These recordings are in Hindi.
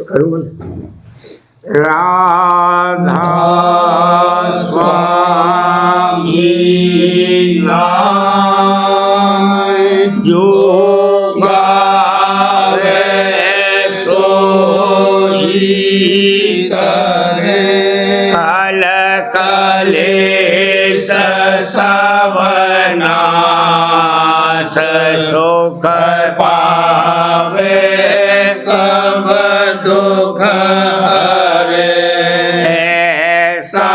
करूँ राधा स्वामी नाम जो गावे सोई करे कल कलेश सवनाश सुख पावे सब दुख हरे ऐसा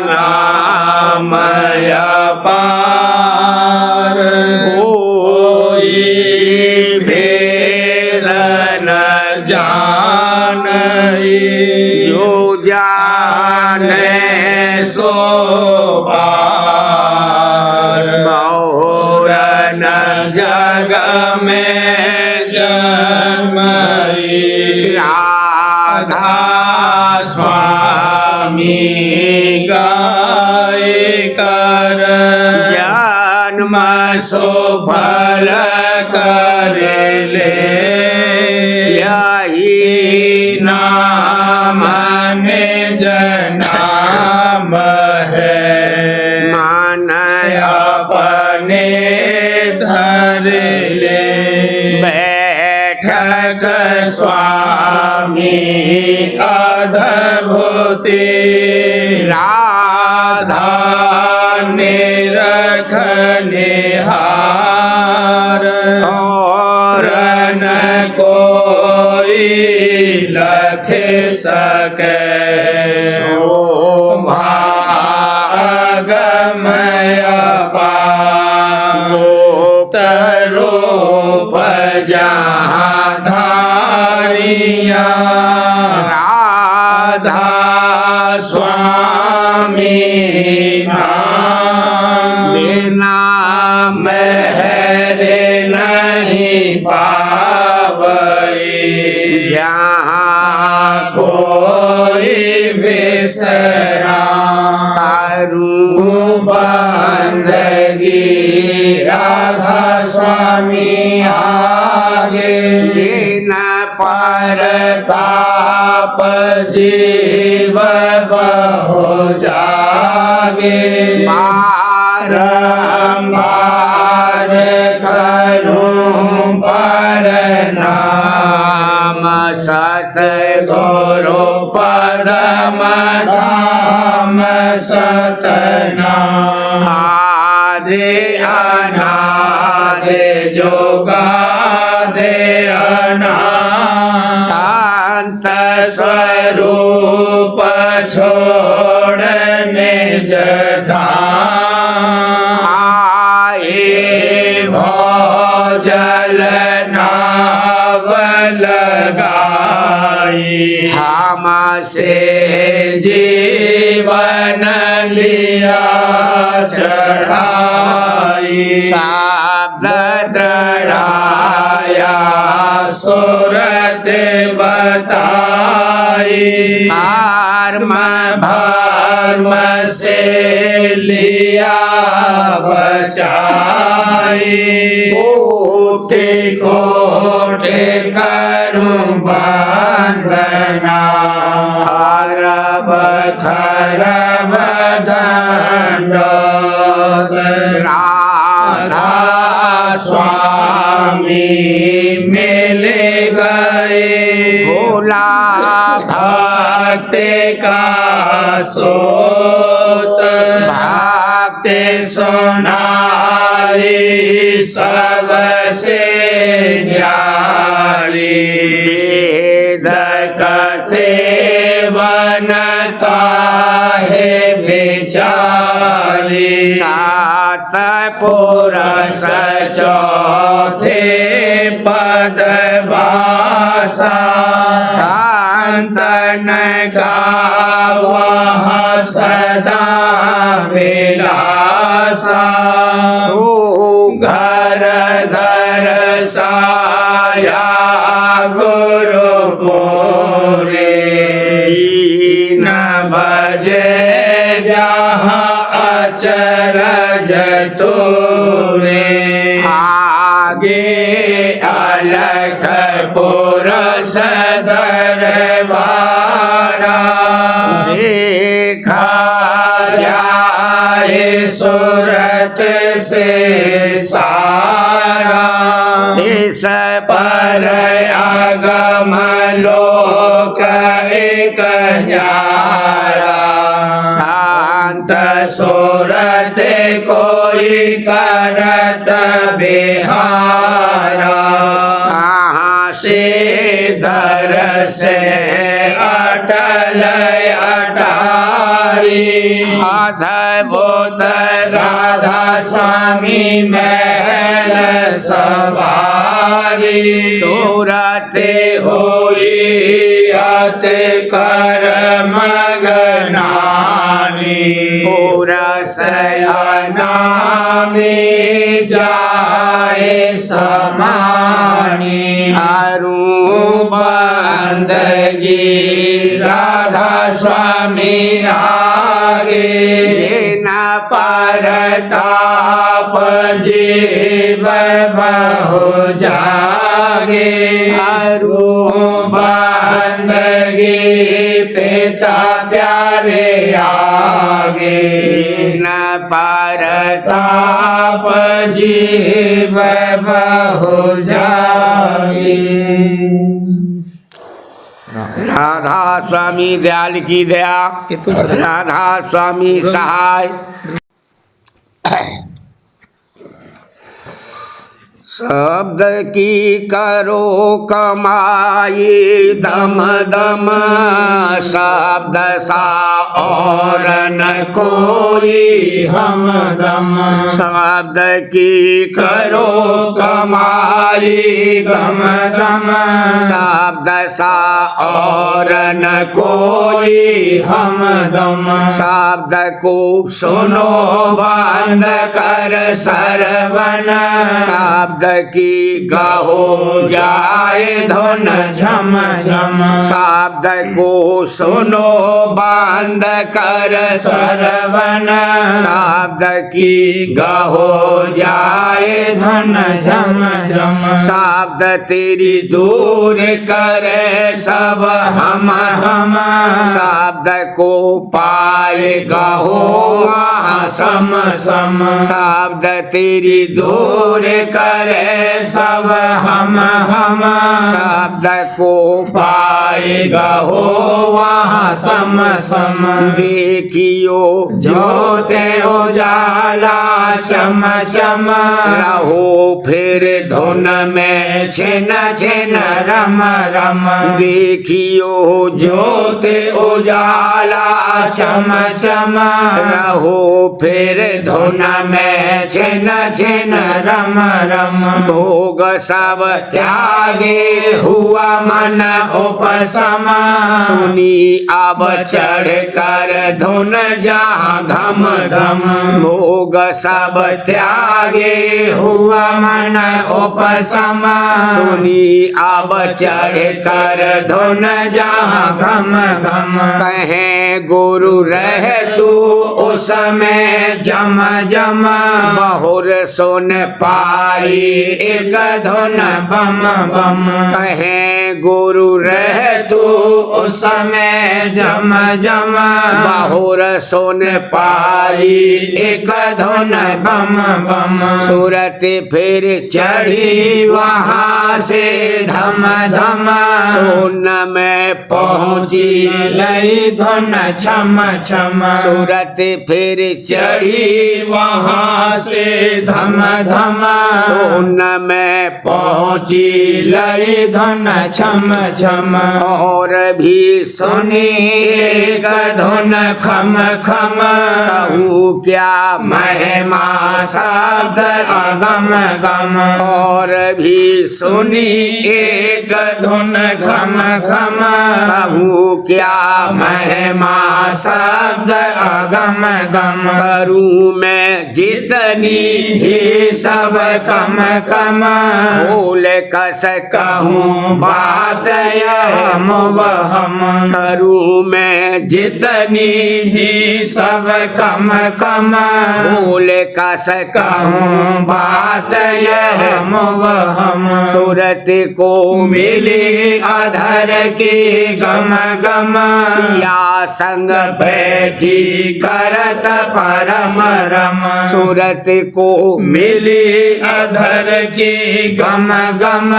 नाम अपार कोई भेद न जाने जो जाने सो पार बहुरन जग में राधा स्वामी गाय कर जन्म सुफल कर ले यही नाम निज नाम है मन अपने धर ले बैठक स्वामी अद्भुति राधा निरख निहार और न कोई लख सके भागमय अपार रूप जहाँ धारिया राधा स्वामी नाम बिना मेरे नहीं पावई जहाँ कोई बिसरा करूं बंदगी राधा स्वामी आगे जिन पर ताप जीव बहु जागे बारंबार करूं पर नाम सतगुरु पदम धाम सतनाम आदि अनादि जोगादि अनादि शांत स्वरूप छोड़ निज धाम आए भोजल नाव लगाई हमसे जीवन लिया चढ़ाई शब्द द्रढ़ाया सुरत बताई कर्म भर्म से लिया बचाई कोटि कोटि करूं वंदना अरब खरब दंडोत राधा स्वामी मिल गए भोला भक्त का सोत भक्त सुनाई सबसे न्यारी वेद कते बनता है बेचारी सात पुरुष चौथे पद वासा संतन का वहाँ सदा विलासा घर घर साया गुरु पूरे न बजे जहाँ अचरज तोरे आगे अलख पुरुष तरवारा देखा जाए सूरत से सारा इस पर आगम लोक एक न्यारा शांत सूरत कोई करत बिहारा कहाँ से दरस अटल अटारी अद्भुत राधा स्वामी महल सवारी सूरत होई अत कर मगनानी पूरस अनामी जाए समानी अरु बंदगी राधा स्वामी आगे न परताप जीव बहु जागे अरु बंदगी पिता प्यारे आगे न परताप जीव बहु जागे। राधा स्वामी दयाल की दया राधा स्वामी सहाय शब्द की करो कमाई दम दम शब्द सा और न कोई हमदम शब्द की करो कमाई दम दम शब्द सा और न कोई हमदम शब्द को सुनो बंद कर सरवण शब्द की गाहो जाए धुन झम झम शब्द को सुनो बंद कर सरवण शब्द की गाहो जाए धुन झम झम शब्द तेरी दूर करे सब हम हम शब्द को पाए गाहो वहाँ सम सम शब्द तेरी दूर करे सब हम हम शब्द को पाएगा हो वहाँ सम सम देखियो ज्योति उजाला चम चम रहो फिर धुन में छिन छिन रम रम देखियो ज्योति उजाला चम चम रहो फिर धुन में छिन छिन रम रम भोग सब त्यागे हुआ मन उपसम सुनी अब चढ़ कर धुन जहाँ घम घम भोग सब त्यागे हुआ मन उपसम सुनी अब चढ़ कर धुन जहाँ घम घम कहे गुरु रह तू उसमें जम जम बहुर सुन पाई एक धुन बम बम कहे गुरु रह तू उसमें जम जम बहुर सुन पाई एक धुन बम बम सूरत फिर चढ़ी वहाँ से धम धम सोन में पहुँची लई धुन छम छम सूरत फिर चढ़ी वहाँ से धम धम सोन में पहुँची लई धुन छम छम और भी सुनी एक धुन खम खम कहूँ क्या महिमा शब्द अगम गम और भी सुनी एक धुन खम खम कहूँ क्या महिमा शब्द अगम गम करूँ मैं जितनी ही सब कम कम फूल कस कहूँ बात यह मुबहम करूँ मैं जितनी ही सब कम कम फूल कस कहूँ बात यह मुबहम सूरत को मिली अधर की गम गम या संग बैठी करत परम रम सूरत को मिली अधर की गम गम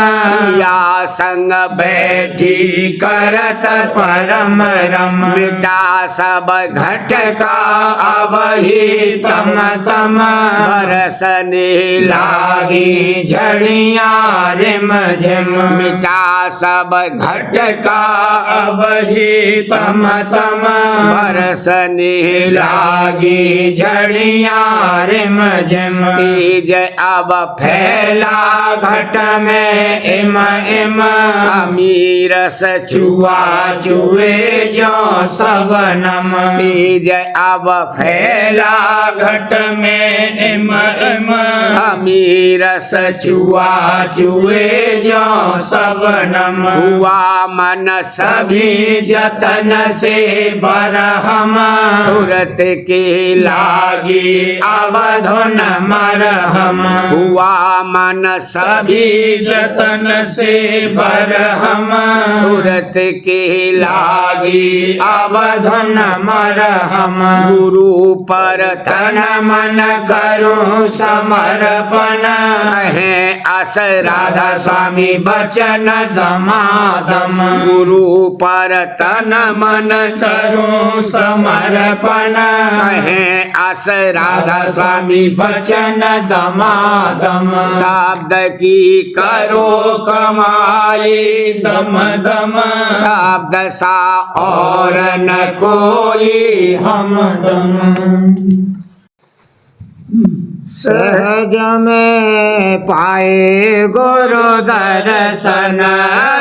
या संग बैठी करत परम रम मिटा सब घट का अब ही तम तम बरसने लागी झड़ियाँ रिम झिम मिटा सब घट का अब ही तम तम बरसने लागी झड़ियाँ रिम झिम तेज अब फैला घट में इम इम अमीरस चुआ चुए जो सब नम तेज अब फैला घट में इम इम अमीरस चुआ चुए जो सब नम हुआ मन सभी जतन से बरहम सूरत के लागी अवधुन मरहम हुआ मन सभी जतन से बरहम सूरत के लागी अवधुन मरहम गुरु पर तन मन करूं समर्पण है अस राधा स्वामी बचन दमादम गुरु पर तन मन करूं समर्पण है अस राधा स्वामी बचन दमादम शब्द की करो कमाई दम दम शब्द सा और न कोई हमदम सहज में पाए गुरु दर्शन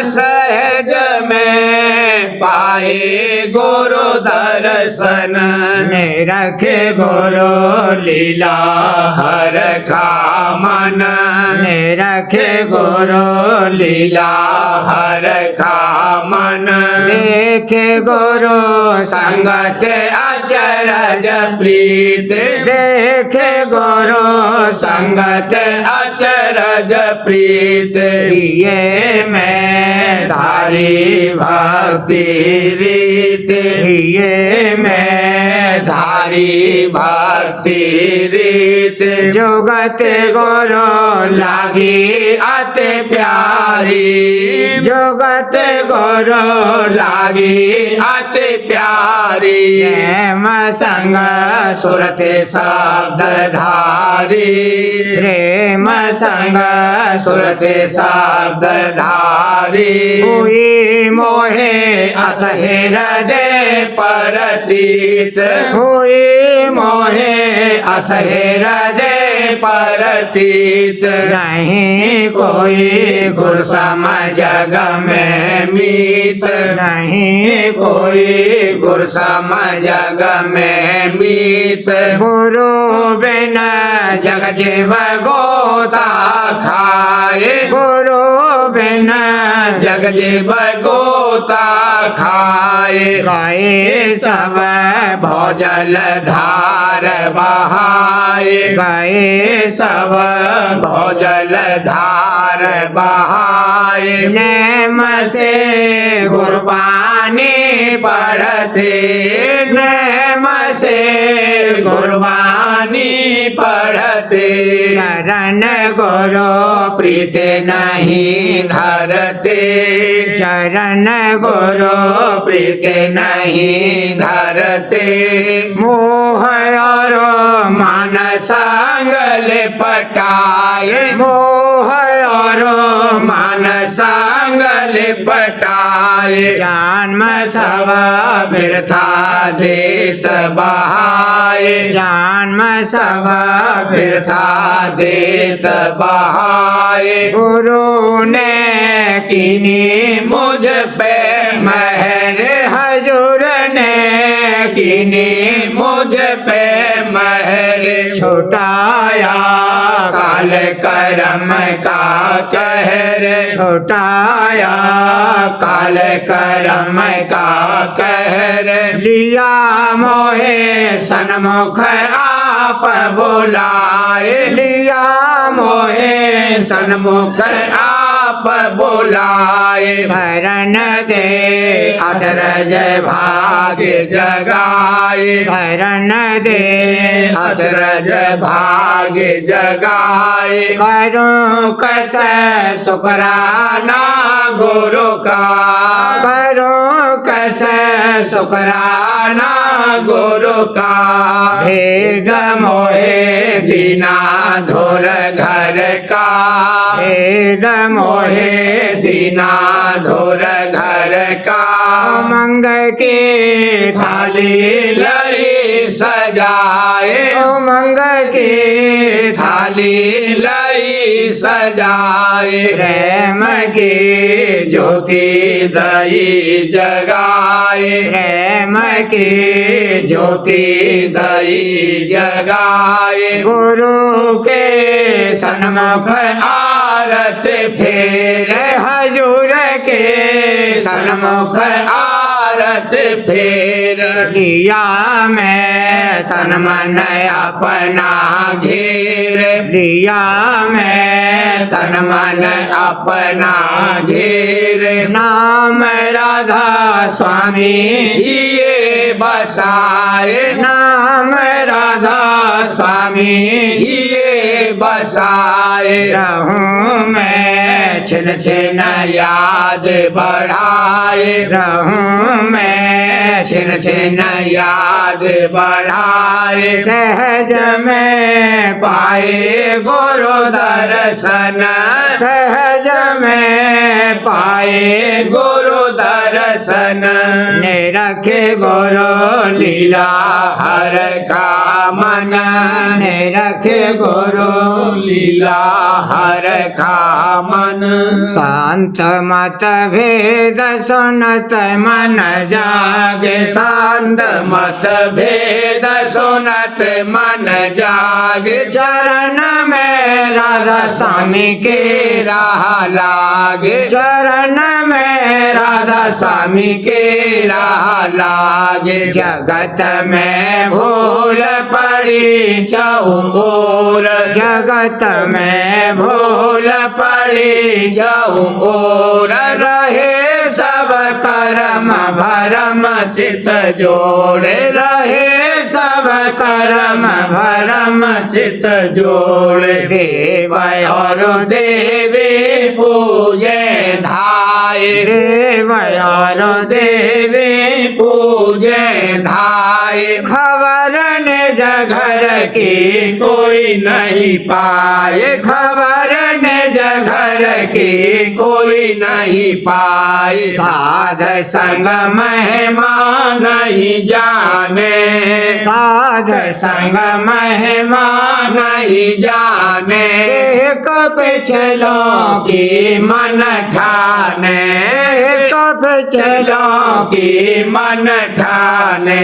सहज में पाए गुरु दर्शन रखे गुरु लीला हर का मन रखे गुरु लीला हर का मन देखे गुरु संगत अचरज प्रीत देखे गुरु संगत अचरज प्रीत ये मैं धारी भक्ति रीत ये मैं धारी भक्ति रीत जुगत गुरु लागी अति प्यारी जुगत गुरु लागी अति प्यारी प्रेम संग सुरत शब्द धारी प्रेम संग सुरत शब्द धारी हुई मोहे असहे हृदय परतीत हुई मोहे असहे हृदय परतीत नहीं कोई गुरु सम जग में मीत नहीं कोई गुरु सम जग में मीत गुरु बिन जग जीव गोता खाए गुरु बिन जग जीव गोता खाए गए सब भोजल धार बहाए गए सब भोजल धार बहाए नेम से गुरबानी पढ़ते नेम से गुरबानी पढ़ते चरण गुरु प्रीत नहीं धरते चरण गुरु प्रीत नहीं धरते मोह और मन संगल पटाए मोह और मन संगल पटाए जन्म सब बिरथा देत बहाए जन्म सब बिरथा देत बहाए गुरु ने किनी मुझ पे महर हजूर ने की कीनी मुझ पे महर छुटाया काल करम का कहर छुटाया काल करम का कहर लिया मोहे सन्मुख आप बुलाए लिया मोहे सन्मुख आप बुलाए शरण दे अचरज भाग जगाए शरण दे अचरज भाग जगाए करूं कस शुक्राना गुरु का करूं कस शुक्राना गुरु का भेद मोहे दीना धुर घर का भेद मोहे दीना धुर घर का मंग की थाली लई सजाए मंग की थाली लई सजाए प्रेम की ज्योति दई जगाए प्रेम की ज्योति दई जगाए गुरु के सन्मुख आरत फेर हजूर के सन्मुख आरत फेर लिया मैं तन मन अपना घेर लिया मैं तन मन अपना घेर नाम राधा स्वामी ये बसाए नाम राधा स्वामी ये बसाए रहूं मैं छिन छिन याद बढ़ाए रहूं मैं छिन छिन याद बढ़ाए सहज में पाए गुरु दर्शन सहज में पाए गुरु दर्शन निरखे गुरु लीला हर का मन निरखे गुरु लीला हर का मन शांत मत भेद सुनत मन जागे शांत मत भेद सुनत मन जाग चरण में राधा स्वामी के राह लागे चरण में राधा स्वामी के राह लागे जगत में भूल पड़ी चौर जगत में भूल पड़ी चौर रहे सब कर्म भरम चित जोड़े रहे सब कर्म भरम चित जोड़े देव और देवी पूजे धाये देव और देवी पूजे धाये खबर निज घर की कोई नहीं पाए खबर निज घर की कोई नहीं पाए साध संग महिमा नहीं जाने साध संग महिमा नहीं जाने एक पिछलों की मन ठाने एक पिछलों की मन ठाने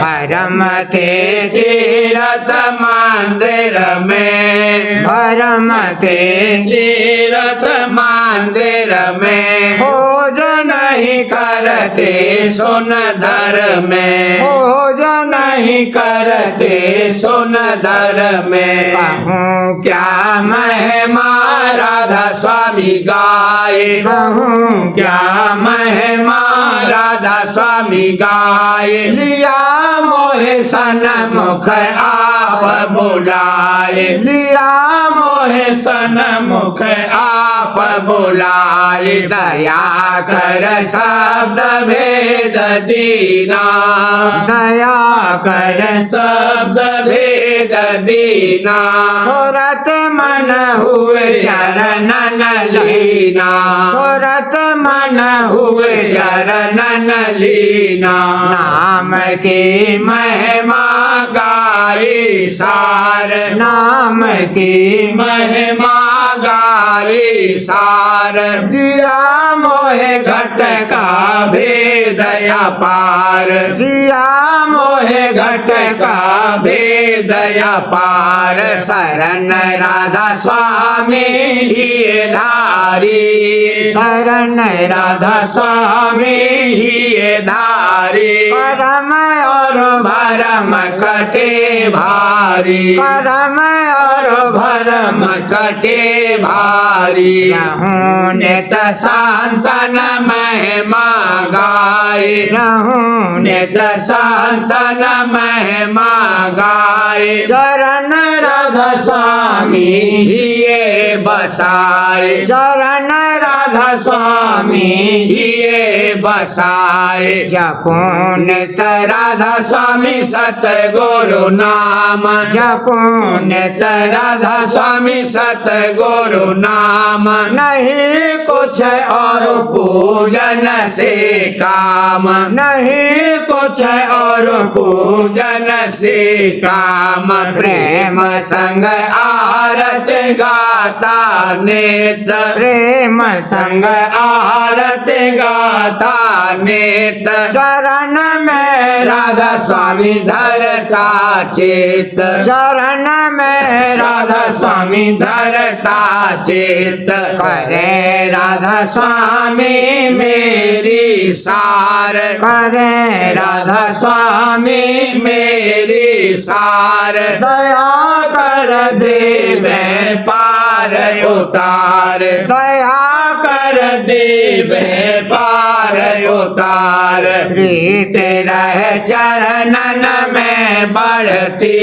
भरम ते तीरथ मंदिर में भरम ते तीरथ मंदिर में खोज नहीं करते सुन धर में खोज नहीं करते सुन धर में कहूँ क्या महिमा राधा स्वामी गाए कहूँ क्या महिमा राधा स्वामी गाए लिया मोहे सन्मुख आप बुलाए लिया मोहे सन्मुख आप बुलाए दया कर शब्द भेद दीना दया कर शब्द भेद दीना थोरत मन हुए शरणन लीना थोरत मन हुए शरणन लीना नाम की महिमा गाई सार नाम की महिमा गाई सार दिया मोहे घट का भेद अपार दिया मोहे घट का भेद अपार शरण राधा स्वामी ही धारी शरण राधा स्वामी ही धारी परम और भरम कटे भारी परम और भरम कटे भारी रहूं नित संतन महिमा गाए रहूं नित संतन महिमा गाए चरण राधा स्वामी हिये बसाए चरण राधा स्वामी हिये बसाए जपूं नित राधा स्वामी सतगुरु नाम जपूं नित राधा स्वामी सतगुरु नाम नहीं कुछ और पूजन से काम नहीं कुछ और पूजन से काम प्रेम संग आरत गाता नेत प्रेम संग आरत गाता नेत चरण में राधा स्वामी धरता चेत चरण में राधा स्वामी धरता चेत करे राधा स्वामी मेरी सार करे राधा स्वामी मेरी सार दया कर देवे पार उतार दया कर देवे पार उतार प्रीत रह चरणन में बढ़ती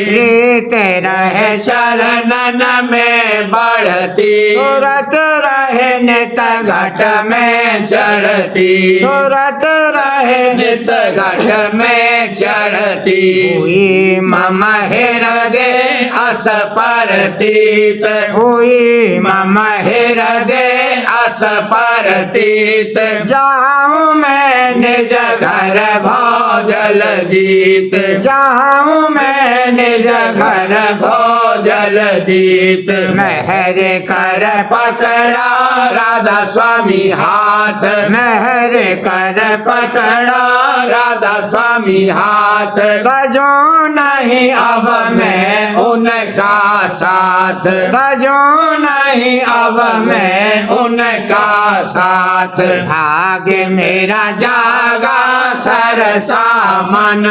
प्रीत रहे चरणन में बढ़ती सूरत रहे नित घट में चढ़ती सूरत रहे नित घट में चढ़ती हुई मम हृदय अस परतीत हुई मम हृदय अस परतीत जाऊं मैं निज घर भौजल जीत जाऊं मैं निज घर भौजल जीत महर कर पकड़ा राधा स्वामी हाथ महर कर पकड़ा राधा स्वामी हाथ तजो नहीं अब मैं उनका साथ तजो नहीं अब मैं उनका साथ भाग मेरा जागा सरसा मन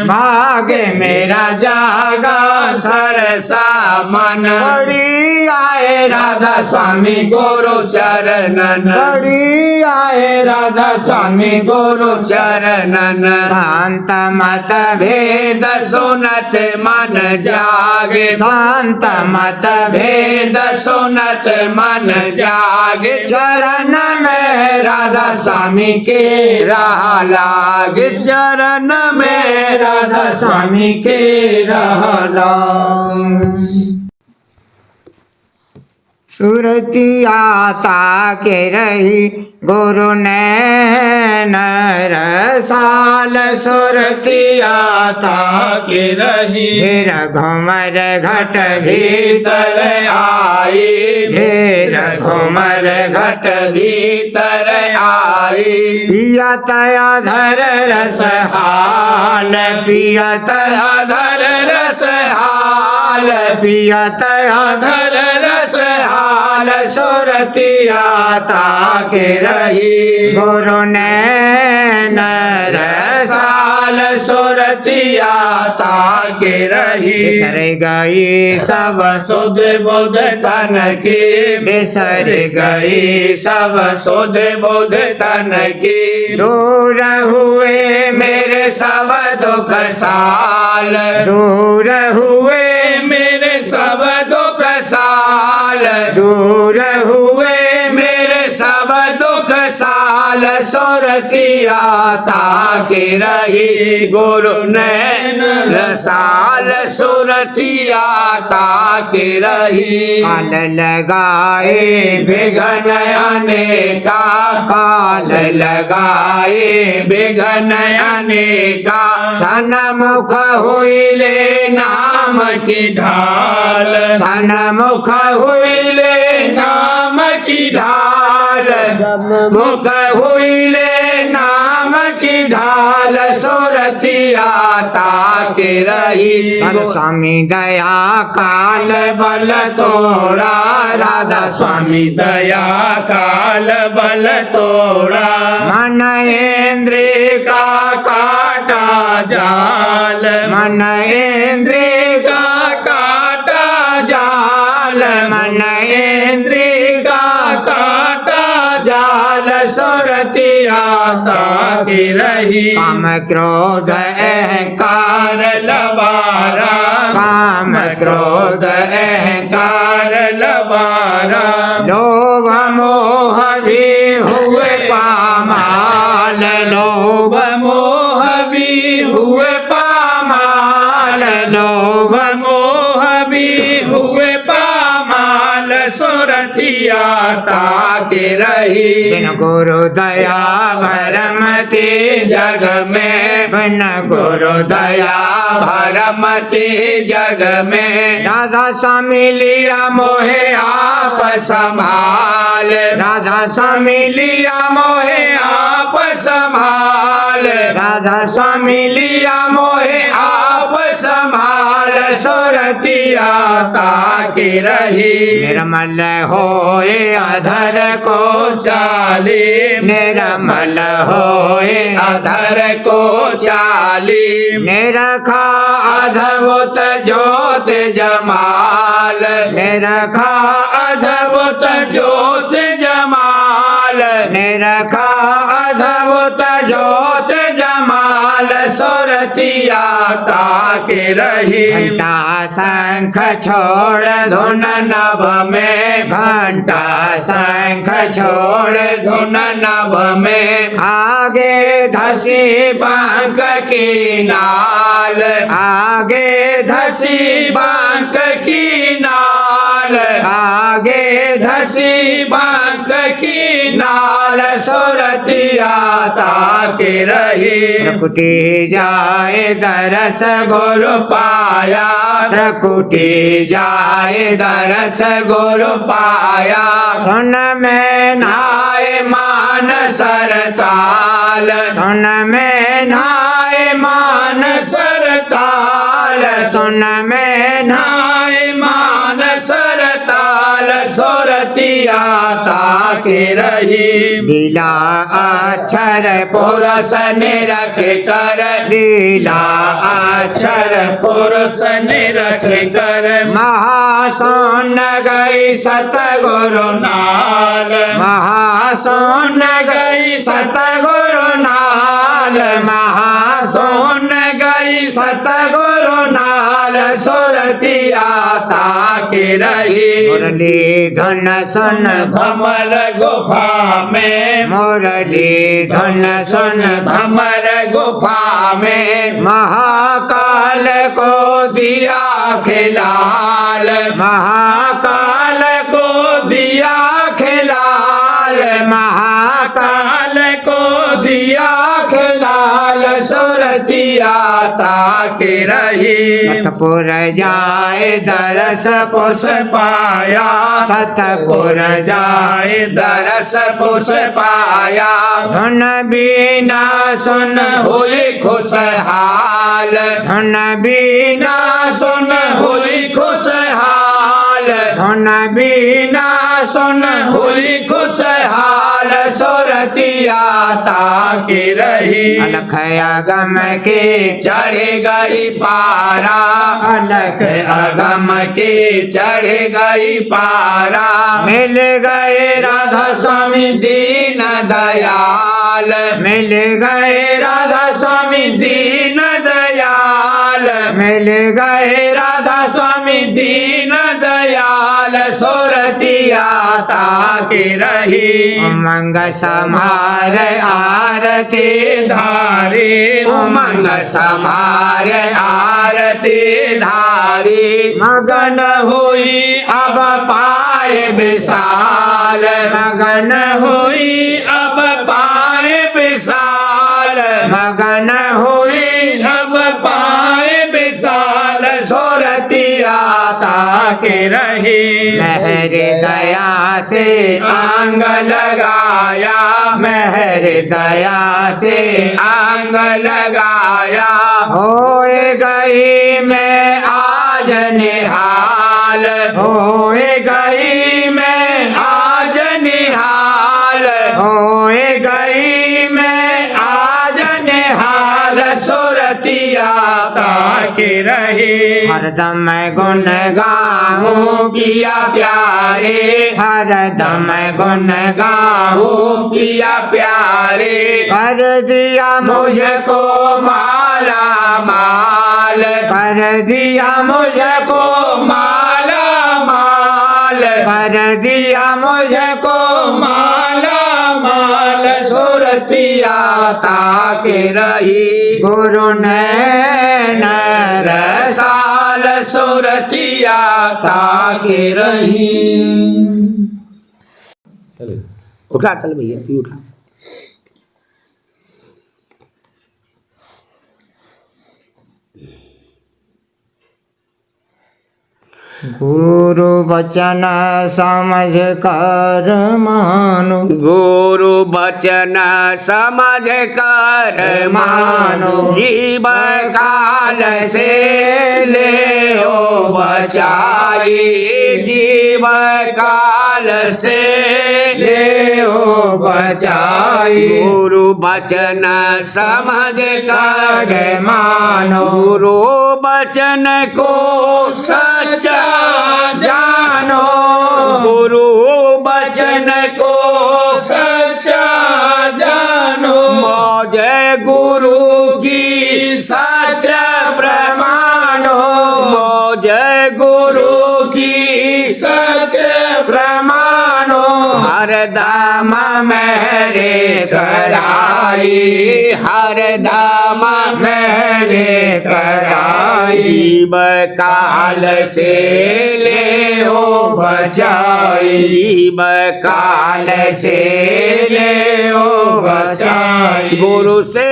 भाग मेरा जागा सरसा मन बड़ी आए राधा स्वामी गुरु चरणन बड़ी आए राधा स्वामी गुरु चरणन शांत मत भेद सुनत मन जागे शांत मत भेद सुनत मन जागे चरण में राधा स्वामी के राह लाग चरण में राधा स्वामी के राह लाग सुरतिया ताके रही गुरु नैन रसाल सुरतिया ताके रही फिर घुमर घट भीतर आई फिर घुमर घट भीतर आई पियत अधर रस हाल पियत अधर रस हाल पियत अधर रस हाल सुरतिया ताके रही गुरु नैन रसाल सुरतिया ताके रही बिसर गई सब सुध बुध तन की बिसर गई सब सुध बुध तन की दूर हुए मेरे सब दुख साल दूर हुए मेरे सब दुख साल दूर हुए मेरे सब दुख साल सुरतिया ताके रही गुरु नैन रसाल सुरतिया ताके रही काल लगाए विघ्न अनेका काल लगाए विघ्न अनेका सन्मुख हुईले नाम की ढाल सन्मुख हुईले नाम की ढाल मुख हुईले नाम की रही। राधा स्वामी दया काल बल तोड़ा, राधा स्वामी दया काल बल तोड़ा। मन इंद्रिय का काटा जाल, मन इंद्रिय का काटा जाल, मन इंद्रिय का काटा जाल। सुरतिया ताकी रही। काम क्रोध अहंकार लबारा, काम क्रोध अहंकार लबारा। लोभ मोह भी हुए पामाल, लोभ मोह भी हुए पामाल, लोभ मोह भी हुए पामाल। सुरतिया ताके रही। बिन गुरु दया भरमति जग में, बिन गुरु दया भरमति जग में। राधा स्वामी लिया मोहे आप संभाल, राधा स्वामी लिया मोहे आप संभाल, राधा स्वामी लिया मोहे आप संभाल। सुरतिया ताके रही। निर्मल होए अधर को चाली, निर्मल होए अधर को चाली। निरखा अद्भुत ज्योत जमाल, निरखा अद्भुत ज्योत जमाल, निरखा अद्भुत ज्योत जमाल। सुरतिया ताके रही। घंटा शंख छोड़ धुन नभ में, घंटा शंख छोड़ धुन नभ में। आगे धसी बांक की नाल, आगे धसी बांक की नाल, आगे धसी बांक की नाल। सुरतिया ताके रही। त्रिकुटी जाए दरस गुरु पाया, त्रिकुटी जाए दरस गुरु पाया। सुन में नाय मान सरताल, सुन में नाय मान सरताल, सुन में नाय मान सरताल। सुरतिया ताके रही। लीला अक्षर पुरुष निरख कर, लीला अक्षर पुरुष निरख कर। महासोन गई सतगुरु नाल, महासोन गई सतगुरु नाल, महासोन गई सतगुरु नाल। सुरतिया ताके रही। मुरली धन सुन भमर गुफा में, मुरली धन सुन भमर गुफा में। महाकाल को दिया खिलाल, महाकाल को दिया खिलाल, महाकाल को दिया खिलाल। सुरतिया ताके रही। सतपुर जाए दरस पुरुष पाया, सतपुर जाए दरस पुरुष पाया। धन बीना सुन हुई खुशहाल, धन बीना सुन हुई खुशहाल, धन बीना सुन हुई खुशहाल। सुरतिया ताके रही। अलख अगम के चढ़ गई पारा, अलख अगम के चढ़ गई पारा। मिल गए राधा स्वामी दीन दयाल, मिल गए राधा स्वामी दीन दयाल, मिल गए राधा स्वामी दीन दयाल। सुरतिया ताके रही। उमंग समार आरती धारी, उमंग समार आरती धारी। मगन हुई अब पाए विशाल, मगन हुई अब पाए विशाल, मगन हुई अब पाए विशाल। सुरतिया ताके के रही। मेहर दया से आंग लगाया, मेहर दया से आंग लगाया। होए गई मैं आज निहाल, होए गई मैं आज निहाल, होए गई मैं आज निहाल। सुरतिया ताके रही। हरदम मैं गुण गाऊं पिया प्यारे, हरदम मैं गुण गाऊं पिया प्यारे। कर दिया मुझको माला माल, कर दिया मुझको माला माल, कर दिया मुझको माला माल। सुरतिया ताके रही। गुरु नैन रसाल सुरतिया ताके रही। उठा चल भैया तू उठा। गुरु वचन समझ कर मानो, गुरु वचन समझ कर मानो। जीव काल से ले ओ बचाई, जीव काल से ले ओ बचाई। गुरु वचन समझ कर मानो, गुरु वचन को सच्चा जानो, गुरु वचन को सच्चा जानो। मौज गुरु की सत्य प्रमाणो, मौज गुरु की सत्य प्रमाणो। हरदम मेरे कराई, हरदम मेरे कराई। जीव काल से ले ओ बचाई, जीव काल से ले ओ बचाई। गुरु से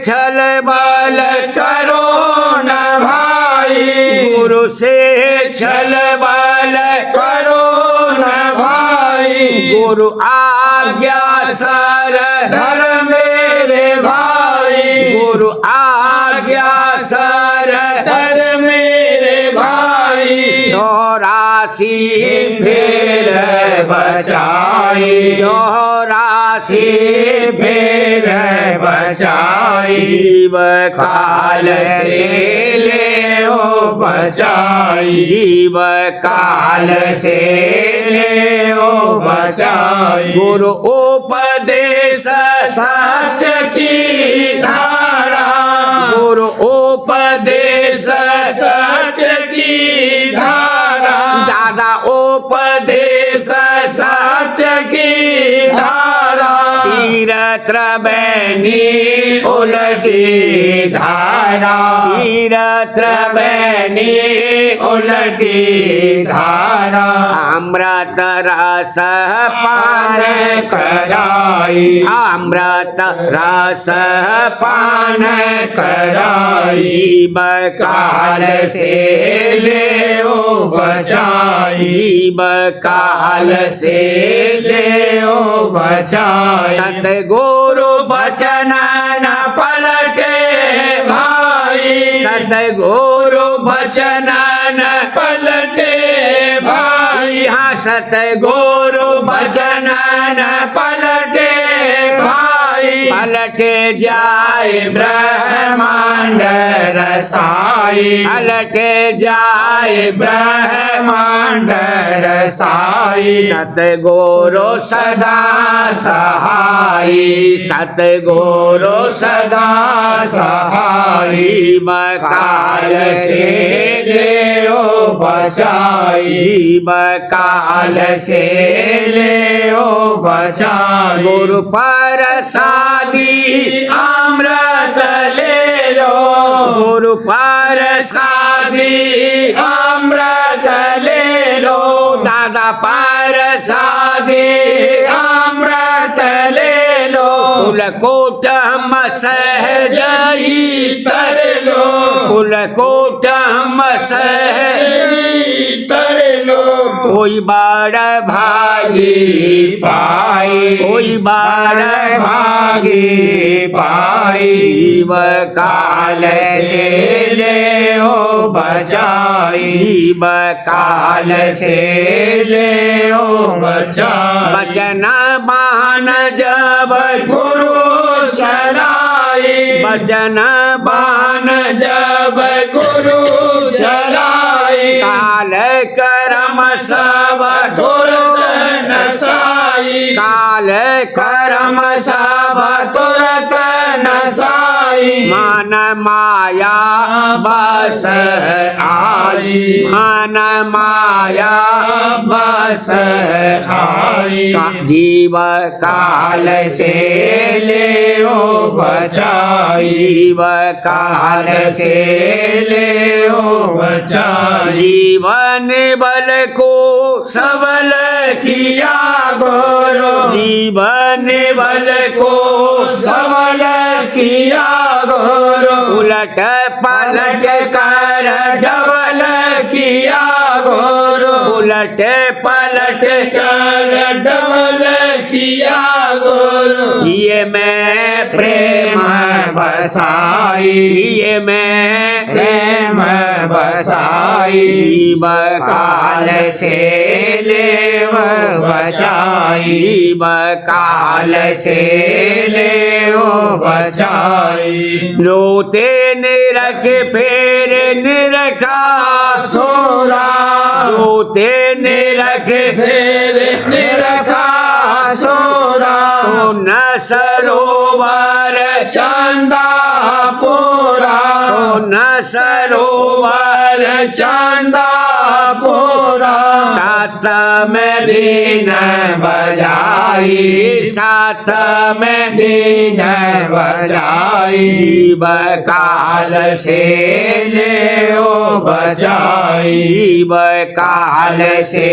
छल बल करो न भाई, गुरु से छल बल करो न भाई। गुरु आज्ञा सर धर मेरे भाई, गुरु आज्ञा सर धर मेरे भाई। 84 फिर बचाई, 84 फिर बचाई। जीव काल से ले ओ बचाई, जीव काल से ले ओ बचाई। गुरु उपदेश सत्य की धारा, गुरु उपदेश सत्य की धारा। दादा उपदेश सत्य की धारा। तीरथ बैनी उलटी धारा, तीरथ बैनी उलटी धारा। अमृत रस पान कराई, अमृत रस पान कराई। जीव काल से ले ओ बचाई, जीव काल से ले ओ बचाई। सतगुरु वचन न पलटे भाई, सतगुरु वचन न पलटे भाई। हाँ सतगुरु वचन न पलटे भाई। पलटे जाए ब्रह्मांड रसाई, पलटे जाए ब्रह्मांड रसाई। सतगुरु सदा सहाई, सतगुरु सदा सहाई। जीव काल से ले ओ बचाई, जीव काल से ले ओ बचाई। गुरु प्रसादी अमृत ले लो, गुरु प्रसादी अमृत ले लो। दादा प्रसादी अमृत ले लो, कुलकोट हम सहज ही तर लो कुलकोट हम सहज तर लो कोई बार भागी पाई कोई बार भागी पाई जीव काल से ले हो बचाई जीव काल से ले हो बचाई बचन बान जब गुरु चलाई बचन बान जब गुरु चलाई काल करम सब तुरत नसाई काल करम सब तुरत नसाई मान माया बस आई मान माया बस आई जीव काल से ले हो बचाई जीव काल से ले हो बचाई जीवन बल को सबल किया गुरु जीवन बल को सबल किया गुरु उलट पलट कर डबल किया गुरु उलट पलट कर डबल किया गुरु ये मैं प्रेम बसाई ये मैं प्रेम बसाई जीव काल से लेव बचाई जीव काल से लेव बचाई रोते निरख फेर निरखा सोरा रोते निरख फेर निरखा सोरा सोन सरोवर चंदा पूरा सोन सरोवर चंदा पूरा साथ में बीन बजाई साथ में बीन बजाई जीव काल से ले ओ बचाई जीव काल से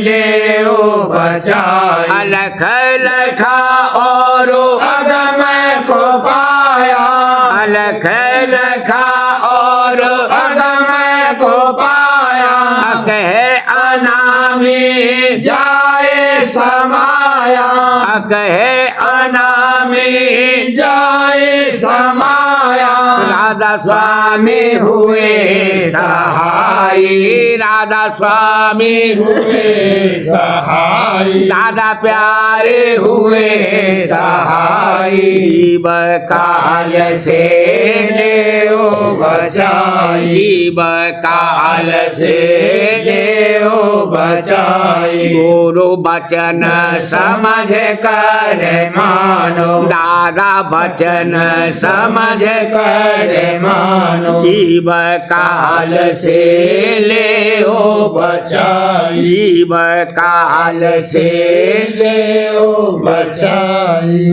ले ओ बचाई अलख लखा और अगम को पाया अलख लखा और अगम को पाया कहे अनामी जाए समाया कहे अनामी जाए समाया राधा स्वामी हुए सहाय राधा स्वामी हुए सहाय दादा प्यारे हुए सहाय जीव काल से ले ओ बचाई जीव काल से ले ओ बचाई गुरु बचन समझ कर मानो दादा बचन समझ कर मानो जीव काल से ले ओ बचाई जीव काल से ले ओ बचाई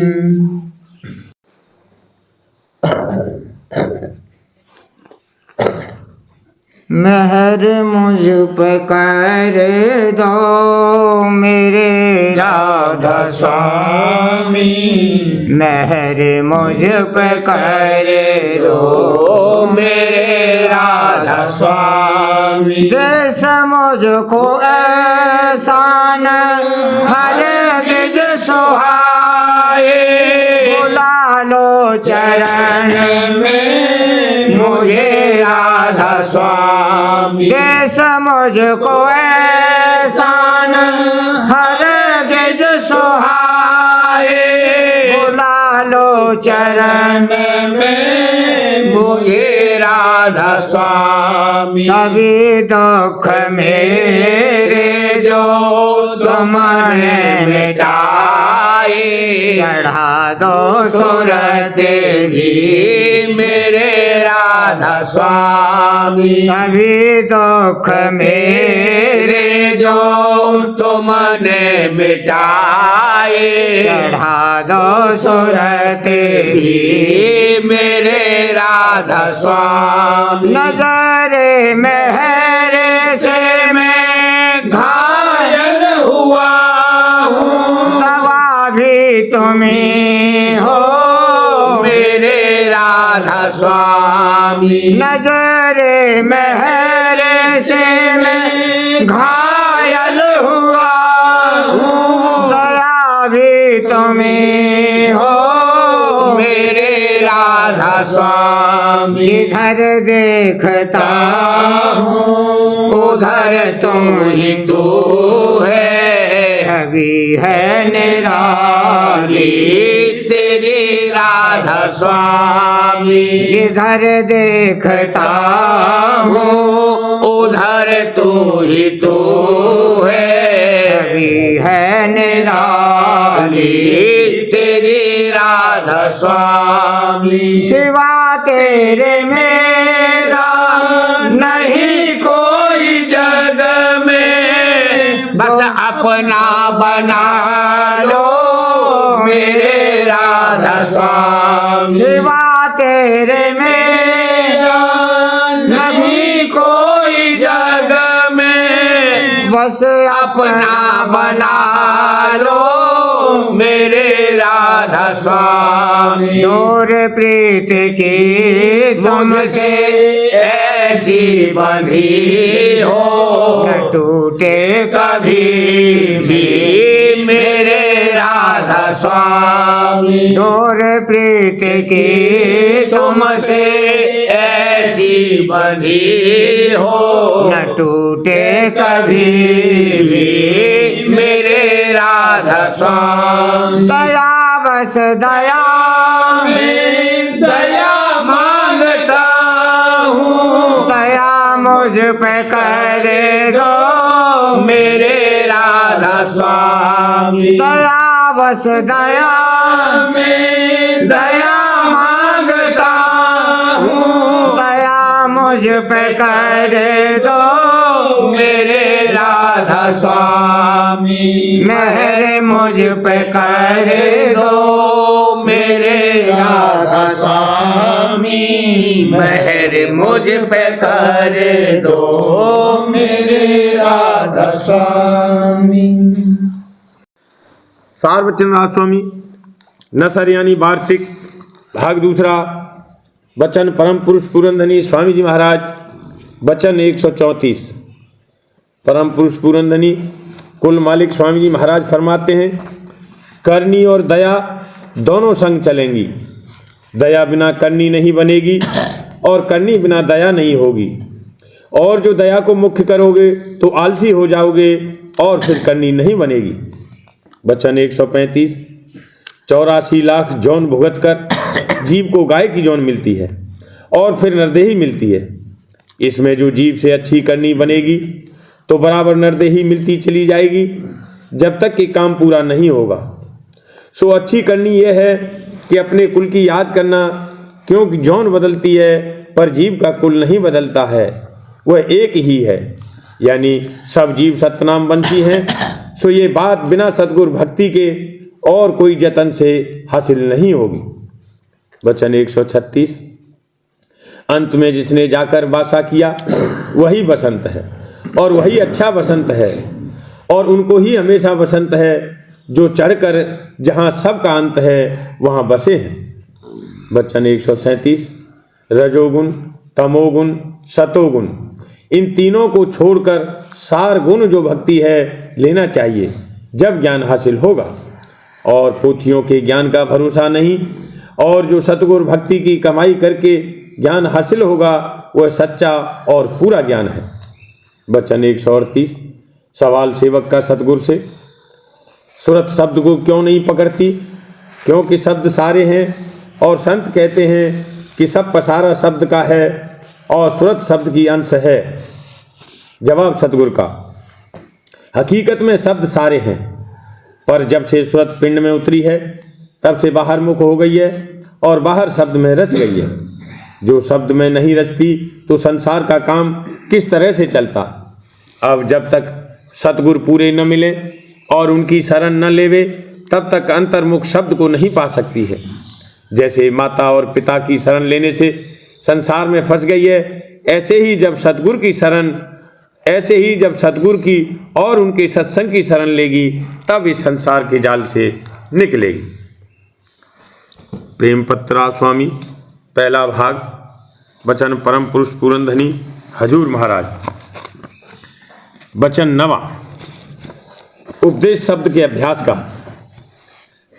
मेहर मुझ पर कर दो मेरे राधा स्वामी मेहर मुझ पर कर दो मेरे राधा स्वामी जैस मुझको एहसान हर गिज सुहाए बुला लो चरण में मुझे राधा स्वामी जैस मुझको एहसान हर गिज सुहाए बुला लो चरण में मुझे राधा स्वामी सभी दुख मेरे जो तुमने मिटाए चढ़ा दो सुरत भी मेरे राधा स्वामी सभी दुख मेरे जो तुमने मिटाए चढ़ा दो सुरत भी मेरे राधा स्वामी नजरे मेहर से मैं घायल हुआ हूँ दवा भी तुम्ही हो मेरे राधा स्वामी। नजरे मेहर से मैं घायल हुआ हूँ दया भी तुम्ही हो मेरे राधा स्वामी। जिधर देखता हूँ उधर तुम ही तू है, छवि है निराली तेरी राधा स्वामी। जिधर देखता हूँ उधर तू ही तू है, छवि है निराली तेरी राधा स्वामी। सिवा तेरे मेरा नहीं कोई जग में, बस अपना बना लो मेरे राधा स्वामी। सिवा तेरे मेरा नहीं कोई जग में, बस अपना बना लो मेरे राधा स्वामी। दूर प्रीत की तुमसे ऐसी बंधी हो न टूटे कभी भी मेरे राधा स्वामी। दूर प्रीत की तुमसे ऐसी बंधी हो न टूटे कभी भी मेरे राधा स्वामी। दया बस दया मैं दया मांगता हूँ, दया मुझ पे कर दो मेरे राधा स्वामी। दया बस दया मैं दया मांगता हूँ, दया मुझ पे कर दो मेरे राधा स्वामी। मेहर मुझ पे कर दो मेरे राधा स्वामी। मेहर मुझ पे कर दो मेरे राधा स्वामी। सार बच्चनराज स्वामी नसर यानी वार्षिक भाग दूसरा। वचन परम पुरुष पुरंदनी स्वामी जी महाराज। वचन 134। परम पुरुष पुरंदनी कुल मालिक स्वामी जी महाराज फरमाते हैं, करनी और दया दोनों संग चलेंगी। दया बिना करनी नहीं बनेगी और करनी बिना दया नहीं होगी। और जो दया को मुख्य करोगे तो आलसी हो जाओगे और फिर करनी नहीं बनेगी। वचन 135। 84 लाख जौन भुगत कर जीव को गाय की जौन मिलती है और फिर नरदेही मिलती है। इसमें जो जीव से अच्छी करनी बनेगी तो बराबर नरदेही मिलती चली जाएगी जब तक कि काम पूरा नहीं होगा। सो अच्छी करनी यह है कि अपने कुल की याद करना, क्योंकि जौन बदलती है पर जीव का कुल नहीं बदलता है, वह एक ही है, यानी सब जीव सतनाम बंशी हैं। सो ये बात बिना सद्गुरु भक्ति के और कोई जतन से हासिल नहीं होगी। वचन 136। अंत में जिसने जाकर वासा किया वही बसंत है और वही अच्छा बसंत है, और उनको ही हमेशा बसंत है जो चढ़कर जहाँ सबका अंत है वहाँ बसे हैं। वचन 137। रजोगुण, तमोगुण, सतोगुण, इन तीनों को छोड़कर सार गुण जो भक्ति है लेना चाहिए, जब ज्ञान हासिल होगा। और पोथियों के ज्ञान का भरोसा नहीं, और जो सतगुरु भक्ति की कमाई करके ज्ञान हासिल होगा वह सच्चा और पूरा ज्ञान है। वचन 138। सवाल सेवक का सतगुरु से, सुरत शब्द को क्यों नहीं पकड़ती? क्योंकि शब्द सारे हैं और संत कहते हैं कि सब पसारा शब्द का है और सुरत शब्द की अंश है। जवाब सतगुरु का, हकीकत में शब्द सारे हैं, पर जब से सुरत पिंड में उतरी है तब से बाहर मुख हो गई है और बाहर शब्द में रच गई है। जो शब्द में नहीं रचती तो संसार का काम किस तरह से चलता? अब जब तक सतगुरु पूरे न मिले और उनकी शरण न लेवे तब तक अंतर्मुख शब्द को नहीं पा सकती है। जैसे माता और पिता की शरण लेने से संसार में फंस गई है, ऐसे ही जब सतगुरु की और उनके सत्संग की शरण लेगी तब इस संसार के जाल से निकलेगी। प्रेम पत्रा स्वामी पहला भाग, वचन परम पुरुष पूरनधनी हजूर महाराज। वचन नवा, उपदेश शब्द के अभ्यास का।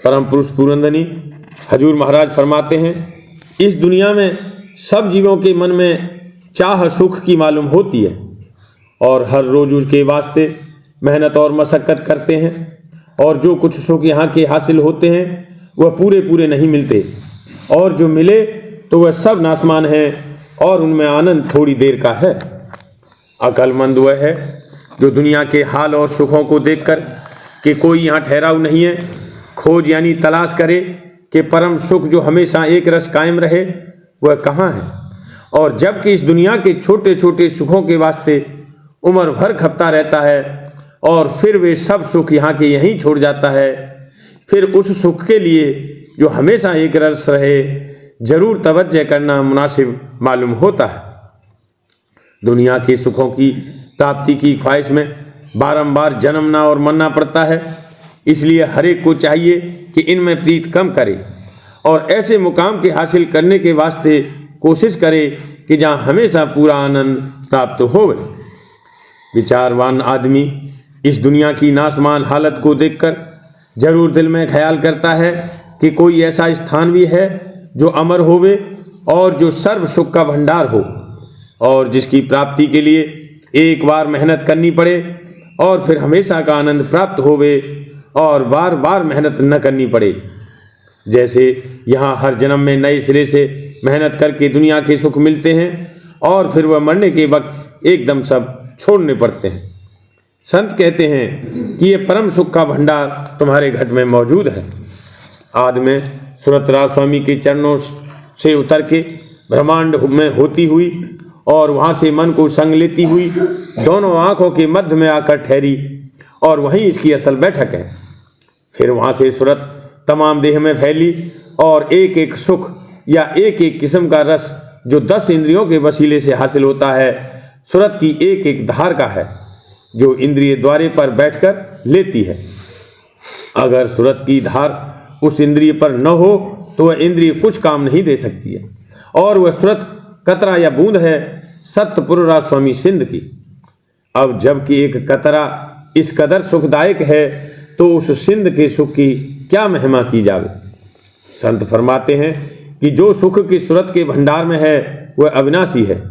परम पुरुष पूरनधनी हजूर महाराज फरमाते हैं, इस दुनिया में सब जीवों के मन में चाह सुख की मालूम होती है और हर रोज उसके वास्ते मेहनत और मशक्क़त करते हैं, और जो कुछ सुख यहाँ के हासिल होते हैं वह पूरे पूरे नहीं मिलते, और जो मिले तो वह सब नासमान है और उनमें आनंद थोड़ी देर का है। अक्लमंद वह है जो दुनिया के हाल और सुखों को देखकर कि कोई यहाँ ठहराव नहीं है, खोज यानी तलाश करे कि परम सुख जो हमेशा एक रस कायम रहे वह कहाँ है, और जबकि इस दुनिया के छोटे छोटे सुखों के वास्ते उम्र भर खपता रहता है और फिर वे सब सुख यहाँ के यहीं छोड़ जाता है, फिर उस सुख के लिए जो हमेशा एक रस रहे जरूर तवज्जो करना मुनासिब मालूम होता है। दुनिया के सुखों की प्राप्ति की ख्वाहिश में बारंबार जन्मना और मरना पड़ता है, इसलिए हर एक को चाहिए कि इनमें प्रीत कम करे और ऐसे मुकाम के हासिल करने के वास्ते कोशिश करे कि जहाँ हमेशा पूरा आनंद प्राप्त होवे। विचारवान आदमी इस दुनिया की नासमान हालत को देखकर जरूर दिल में ख्याल करता है कि कोई ऐसा स्थान भी है जो अमर होवे और जो सर्व सुख का भंडार हो, और जिसकी प्राप्ति के लिए एक बार मेहनत करनी पड़े और फिर हमेशा का आनंद प्राप्त होवे और बार बार मेहनत न करनी पड़े। जैसे यहाँ हर जन्म में नए सिरे से मेहनत करके दुनिया के सुख मिलते हैं और फिर वह मरने के वक्त एकदम सब छोड़ने पड़ते हैं। संत कहते हैं कि ये परम सुख का भंडार तुम्हारे घट में मौजूद है। आदि में सुरतराज स्वामी के चरणों से उतर के ब्रह्मांड में होती हुई और वहाँ से मन को संग लेती हुई दोनों आँखों के मध्य में आकर ठहरी और वहीं इसकी असल बैठक है। फिर वहाँ से सूरत तमाम देह में फैली और एक एक सुख या एक एक किस्म का रस जो 10 इंद्रियों के वसीले से हासिल होता है, सूरत की एक एक धार का है जो इंद्रिय द्वारे पर बैठकर लेती है। अगर सूरत की धार उस इंद्रिय पर न हो तो वह इंद्रिय कुछ काम नहीं दे सकती है, और वह सूरत कतरा या बूंद है सत्यपुरराज स्वामी सिंध की। अब जबकि एक कतरा इस कदर सुखदायक है तो उस सिंध के सुख की क्या महिमा की जावे। संत फरमाते हैं कि जो सुख की सूरत के भंडार में है वह अविनाशी है,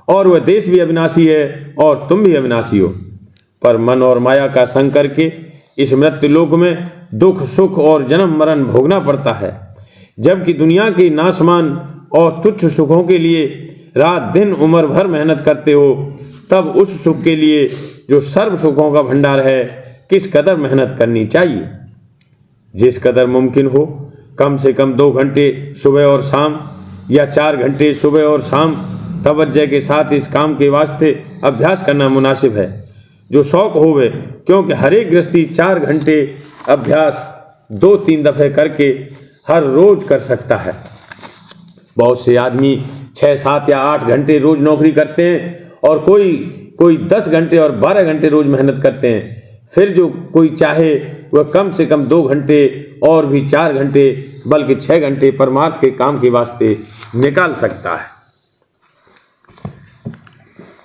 और वह देश भी अविनाशी है और तुम भी अविनाशी हो, पर मन और माया का संग करके इस मृत्यु लोक में दुख सुख और जन्म मरण भोगना पड़ता है। जबकि दुनिया के नासमान और तुच्छ सुखों के लिए रात दिन उम्र भर मेहनत करते हो, तब उस सुख के लिए जो सर्व सुखों का भंडार है किस कदर मेहनत करनी चाहिए। जिस कदर मुमकिन हो कम से कम 2 घंटे सुबह और शाम या 4 घंटे सुबह और शाम तवज्जो के साथ इस काम के वास्ते अभ्यास करना मुनासिब है जो शौक होवे, क्योंकि हर एक गृहस्थी 4 घंटे अभ्यास 2-3 दफ़े करके हर रोज कर सकता है। बहुत से आदमी 6-7 या 8 घंटे रोज नौकरी करते हैं और कोई 10 घंटे और 12 घंटे रोज मेहनत करते हैं। फिर जो कोई चाहे वह कम से कम 2 घंटे और भी 4 घंटे बल्कि 6 घंटे परमार्थ के काम के वास्ते निकाल सकता है।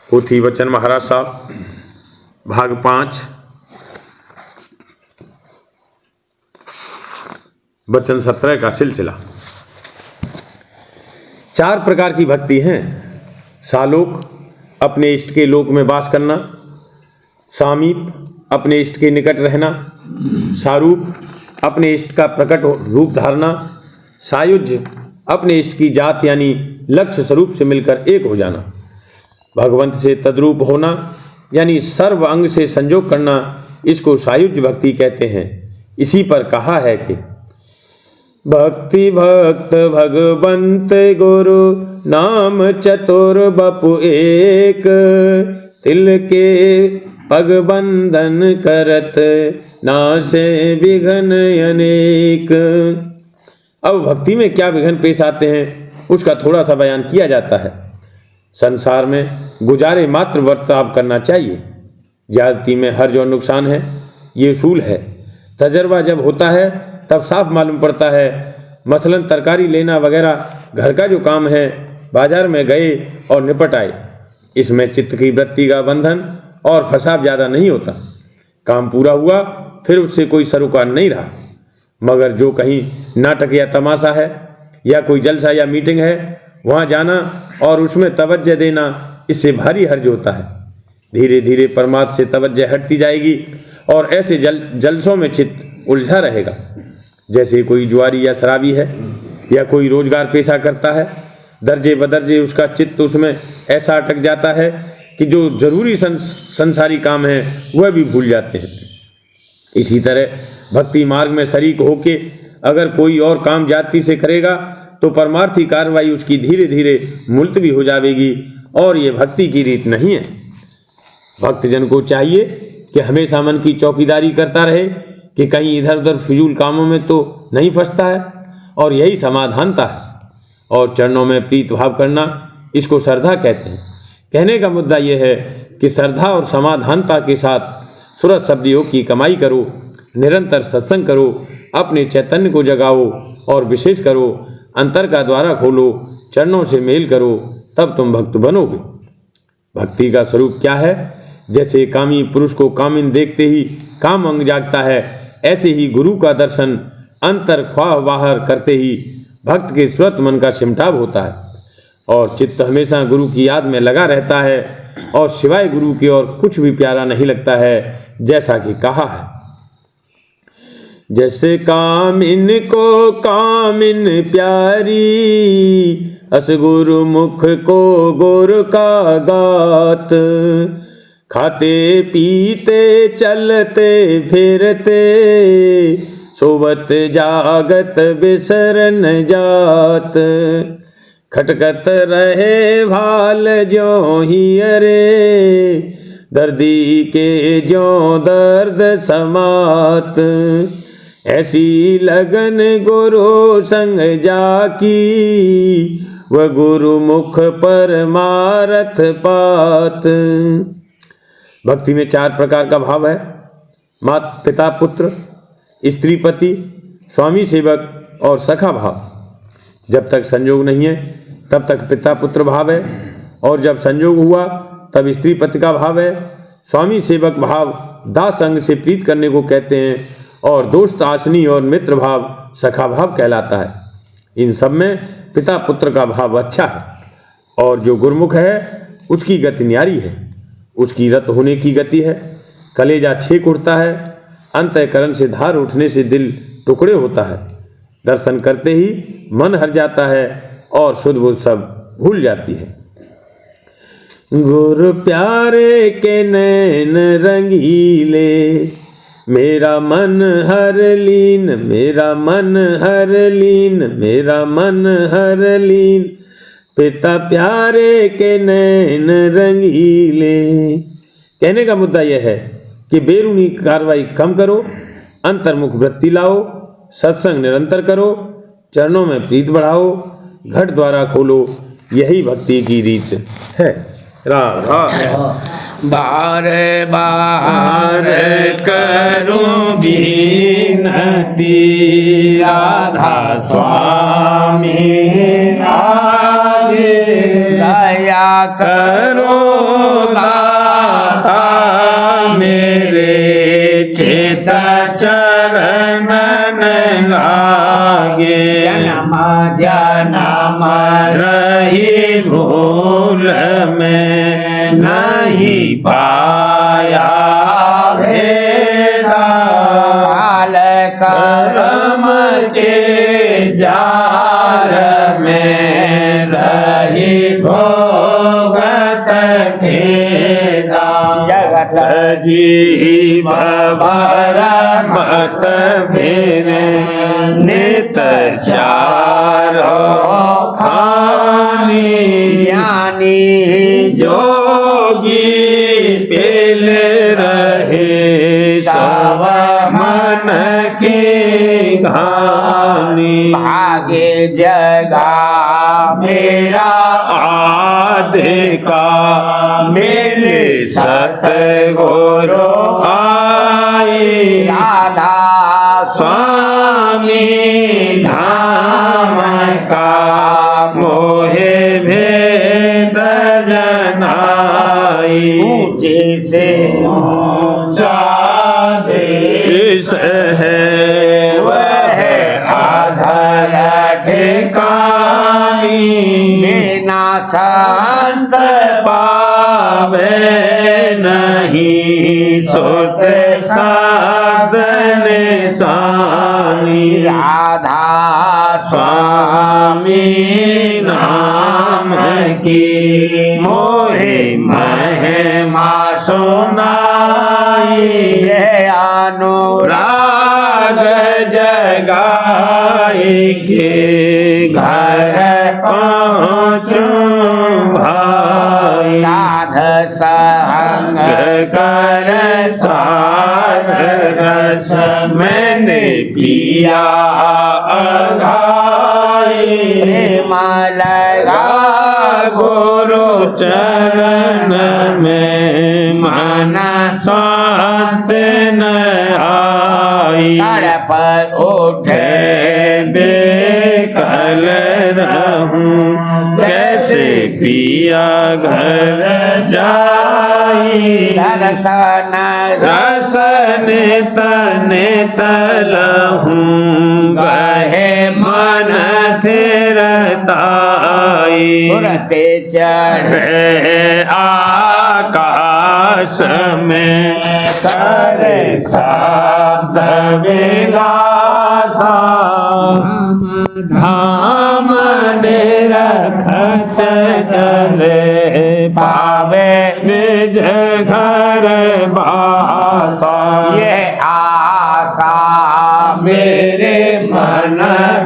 पोथी वचन महाराज साहब भाग 5 वचन 17 का सिलसिला। 4 प्रकार की भक्ति हैं। सालोक अपने इष्ट के लोक में वास करना, सामीप अपने इष्ट के निकट रहना, सारूप अपने इष्ट का प्रकट रूप धारना, सायुज्य अपने इष्ट की जात यानी लक्ष्य स्वरूप से मिलकर एक हो जाना, भगवंत से तद्रूप होना यानी सर्व अंग से संजोग करना, इसको सायुज्य भक्ति कहते हैं। इसी पर कहा है कि भक्ति भक्त भगवंत गुरु नाम चतुर बपु एक, तिल के पग बंधन करत नासे विघ्न अनेक। अब भक्ति में क्या विघ्न पेश आते हैं उसका थोड़ा सा बयान किया जाता है। संसार में गुजारे मात्र बर्ताव करना चाहिए। ज्यादती में हर जो नुकसान है ये उसूल है। तजर्बा जब होता है तब साफ मालूम पड़ता है। मसलन तरकारी लेना वगैरह घर का जो काम है, बाजार में गए और निपट आए, इसमें चित्त की वृत्ति का बंधन और फसाव ज़्यादा नहीं होता। काम पूरा हुआ, फिर उससे कोई सरोकार नहीं रहा। मगर जो कहीं नाटक या तमाशा है या कोई जलसा या मीटिंग है, वहाँ जाना और उसमें तवज्जो देना, इससे भारी हर्ज होता है। धीरे धीरे परमात्मा से तवज्जो हटती जाएगी और ऐसे जलसों में चित्त उलझा रहेगा। जैसे कोई जुआरी या शराबी है या कोई रोजगार पेशा करता है, दर्जे बदर्जे उसका चित्त उसमें ऐसा अटक जाता है कि जो जरूरी संसारी काम है वह भी भूल जाते हैं। इसी तरह भक्ति मार्ग में शरीक होके अगर कोई और काम जाति से करेगा तो परमार्थी कार्रवाई उसकी धीरे धीरे मुलतवी हो जाएगी, और ये भक्ति की रीत नहीं है। भक्तजन को चाहिए कि हमेशा मन की चौकीदारी करता रहे कि कहीं इधर उधर फिजूल कामों में तो नहीं फंसता है, और यही समाधानता है। और चरणों में प्रीत भाव करना, इसको श्रद्धा कहते हैं। कहने का मुद्दा यह है कि श्रद्धा और समाधानता के साथ सूरत शब्द योग की कमाई करो, निरंतर सत्संग करो, अपने चैतन्य को जगाओ और विशेष करो, अंतर का द्वारा खोलो, चरणों से मेल करो, तब तुम भक्त बनोगे। भक्ति का स्वरूप क्या है? जैसे कामी पुरुष को कामिन देखते ही काम अंग जागता है, ऐसे ही गुरु का दर्शन अंतर ख्वाह बाहर करते ही भक्त के स्वत मन का सिमटाव होता है और चित्त हमेशा गुरु की याद में लगा रहता है और सिवाय गुरु के और कुछ भी प्यारा नहीं लगता है। जैसा कि कहा है, जैसे कामिन को कामिन प्यारी, अस गुरु मुख को गुरु का गात, खाते पीते चलते फिरते, सोबत जागत बिसरन जात, खटकत रहे भाल ज्यों ही अरे, दर्दी के ज्यों दर्द समात, ऐसी लगन गुरु संग जाकी, वह गुरु मुख पर मारथ पात। भक्ति में 4 प्रकार का भाव है: माता पिता पुत्र, स्त्री पति, स्वामी सेवक और सखा भाव। जब तक संयोग नहीं है तब तक पिता पुत्र भाव है, और जब संयोग हुआ तब स्त्री पति का भाव है। स्वामी सेवक भाव दास अंग से प्रीत करने को कहते हैं, और दोस्त आसनी और मित्र भाव सखा भाव कहलाता है। इन सब में पिता पुत्र का भाव अच्छा है, और जो गुरुमुख है उसकी गति न्यारी है, उसकी रत होने की गति है। कलेजा छेक उठता है, अंतःकरण से धार उठने से दिल टुकड़े होता है। दर्शन करते ही मन हर जाता है और शुद्ध बुद्ध सब भूल जाती है। गुरु प्यारे के नैन रंगीले, मेरा मन हर लीन, मेरा मन हर लीन, मेरा मन हर लीन, पिता प्यारे के नैन रंगीले। कहने का मुद्दा यह है कि बेरूनी कार्रवाई कम करो, अंतर्मुख वृत्ति लाओ, सत्संग निरंतर करो, चरणों में प्रीत बढ़ाओ, घट द्वारा खोलो। यही भक्ति की रीत है। राधा बार बार करूं विनती, राधा स्वामी आगे दया करो दाता, मेरे चित चरणन लागे। जन्म जन्म रही भूल में नहीं पाया भेदा, काल कर्म के जाल में रही भोगत खेदा। जगत जीव भर मत फिरे, नित चारो खानी, ज्ञानी जोगी पेल रहे सब मन की घानी। भागे जगा मेरा आदि का, मिले सतगुरु आई, राधा स्वामी धाम का मोहे भेद जनाई जैसे ऊंचा देश है वह आधर ठिकानी बिना संत पावे नहीं सुत साधन सानी राधा स्वामी नाम की मोहे महिमा सुनाई अनुराग जगाई के घर पहुँचूं भाई साध संग कर साध रस मैंने पिया अघाई लगा गुरु चरण में मन शांत न आई पर उठे बेकल रहूं कैसे पिया घर जाई दर्शन रसन तन तलहूं गहे मन थिरताई उड़ते चढ़े आकाश में करे शब्द विलासा धाम निरखत चले पावे निज घर बासा ये आशा मेरे मन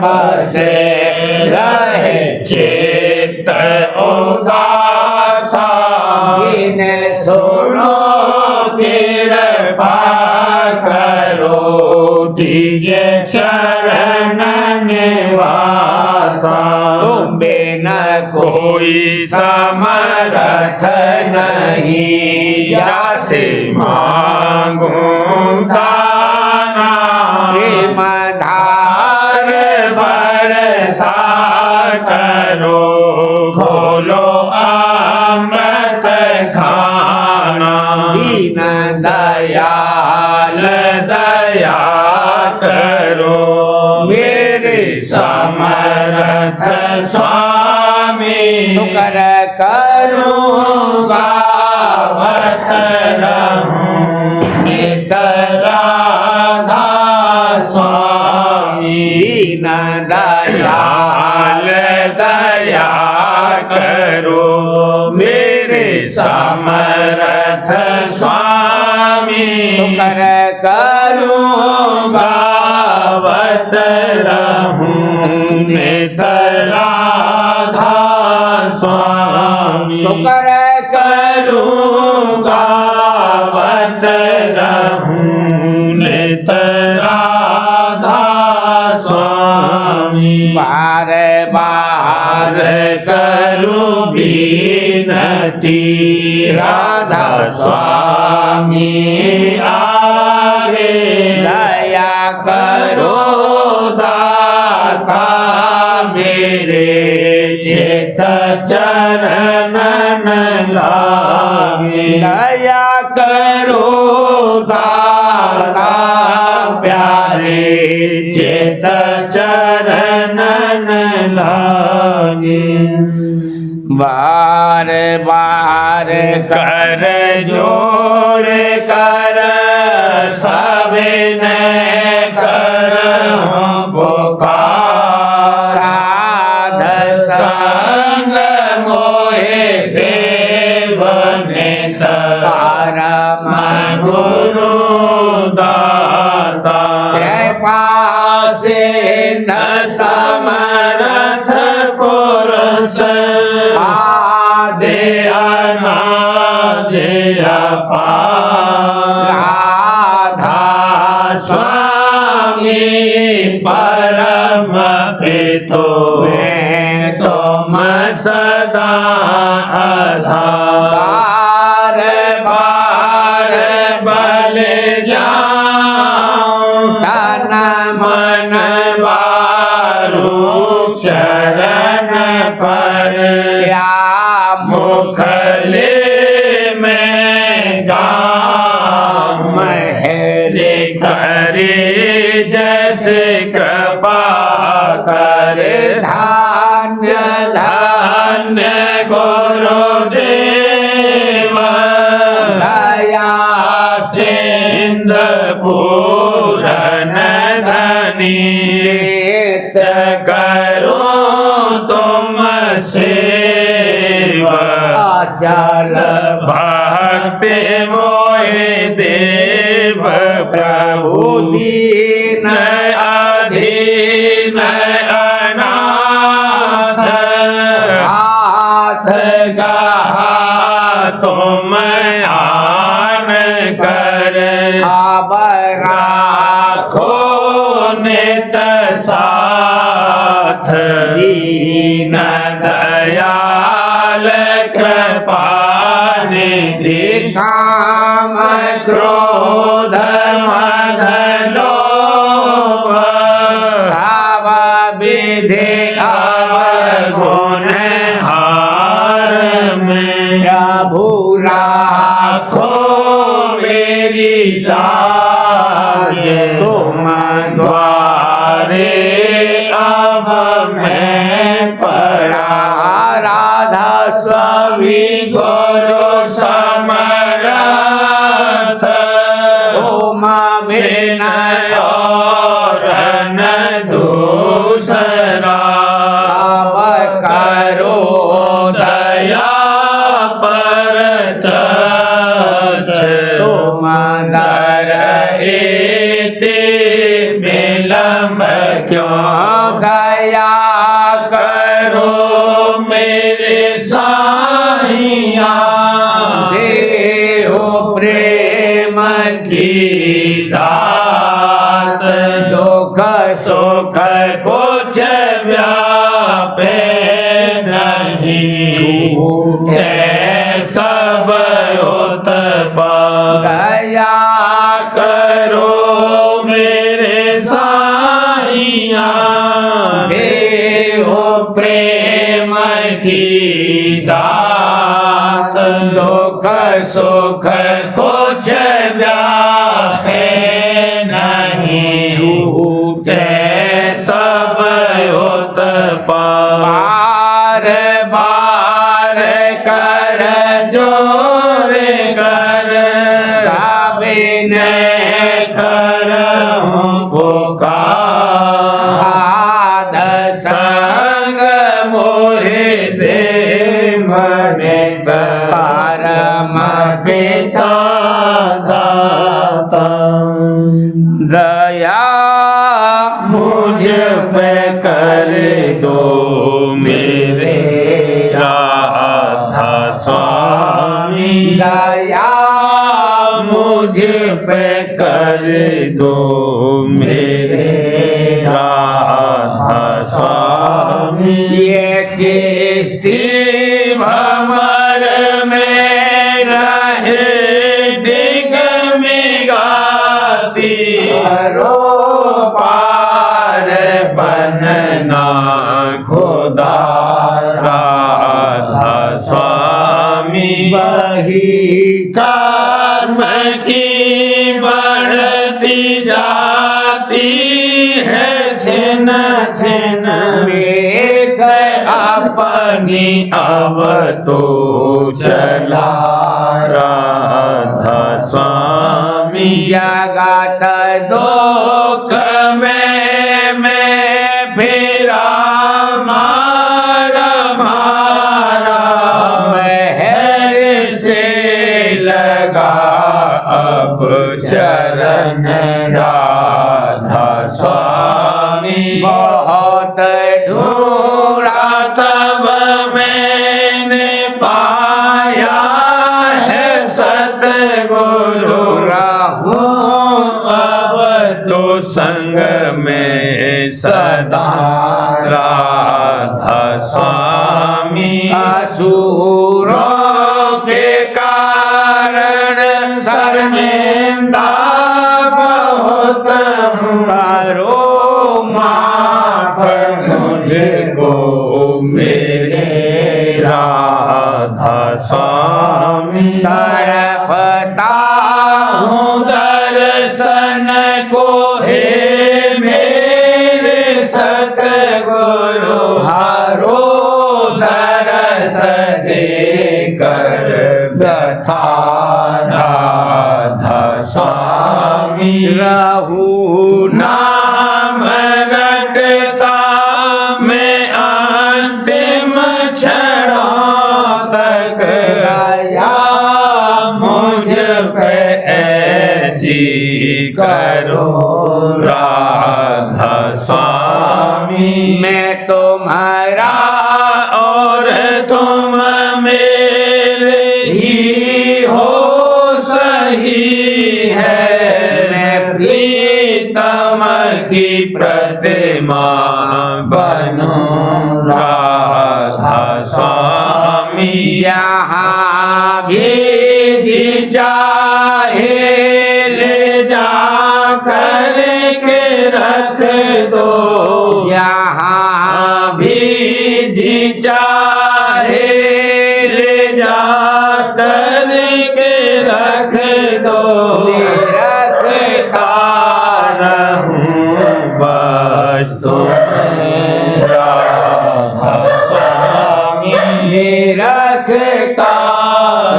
बसे रहे चित्त उदासा इन्हें सुनो कृपा करो दीजिए चरण निवासा तुम बिना कोई समर्थ नहीं जासे मांगूं दाना धार बरसा करो खोलो अमृत खाना दीन दयाल दया करो मेरे समर्थ स्वामी शुक्र करूँगा वत रहूं नित राधा स्वामी दीन दयाल दया करो मेरे समर्थ स्वामी शुक्र करूँगा वत रहूं नित राधा स्वामी शुक्र करूँगा वत रहूं नित राधा स्वामी बार बार करूं विनती राधा स्वामी आगे दया करो दाता मेरे चित चरण लागे दया करो दाता प्यारे चित चरण लागे बार बार कर जोर कर सबने कर पुकार साध संग मोहे देव नेत परम गुरु दाता कृपा सिंध समर्थ पुरुष आदि अनादि अपार राधा स्वामी परम पितो तुम सदा आधार बार बल जाऊं तन मन शरण पर क्या मुखले में गाम महरे करे जैसे कृपा करे धान्य धन्य गुरुदेव दया से इंद्र पूरन धनी करो तुम सेवा अचल भक्ति मोहे देव प्रभु दीन अधीन अनाथ हाथ कहा तुम आन कर अब राखो नित साथ दीन दयाल कृपा निधि काम क्रोध मद लोभ सब विधि अवगुण हार में प्रभु राखो मेरी लाज तुम द्वारे अब मैं पड़ा राधा स्वामी गुरु समरथ ओम विनय और न दूसरा अब करो दया परत तुम दर एते विलम्ब क्यों दया करो मेरे साहिया देहो प्रेम की दात दुख सुख कुछ व्यापे नहीं झूठे सब उत्पा दया करो मेरे साहिया देहो प्रेम की दात दुख सुख कुछ व्यापे नहीं झूठे सब उत्पाद बार बार कर जोर कर साबिने कर पुकार साध संग मोहे दे मनित परम पिता दाता दया मुझ पे कर दो मेरे राधा स्वामी दया मुझ पे कर दो मेरे राधा स्वामी ये किस्ती भंवर में रहे डिग में गाती करो पार बनना खुदा राधा स्वामी वही कर्म की बढ़ती जाती है छिन छिन एक अपनी अब तो चला राधा स्वामी जगत दुख में मैं फिरा मारा मारा महर से लगा अब चरण राधा स्वामी बहुत ढूंढा तब मैंने पाया है सतगुरु रहूं अब तो संग में सदा राधा स्वामी असुरों के कारण शर्मिंदा बहुत हूँ करो माफ मुझे राधा स्वामी। तड़पता हूँ दर्शन को हे मेरे सतगुरु, हारो दरस दे कर व्यथा राधा स्वामी। रहू नाम रटता मैं अंतिम क्षणों तक, दया मुझ पे ऐसी करो राधा स्वामी। मैं तुम्हारा और तुम मेरे ही हो सही है, मैं प्रीतम की प्रतिमा बनूं राधा स्वामी। जहाँ भी जी चाहे ले जा कर के रख दो, जहाँ भी जी चाहे ले जा कर के रख दो, रखता रहूं बस तुम्हें राधा स्वामी। रखता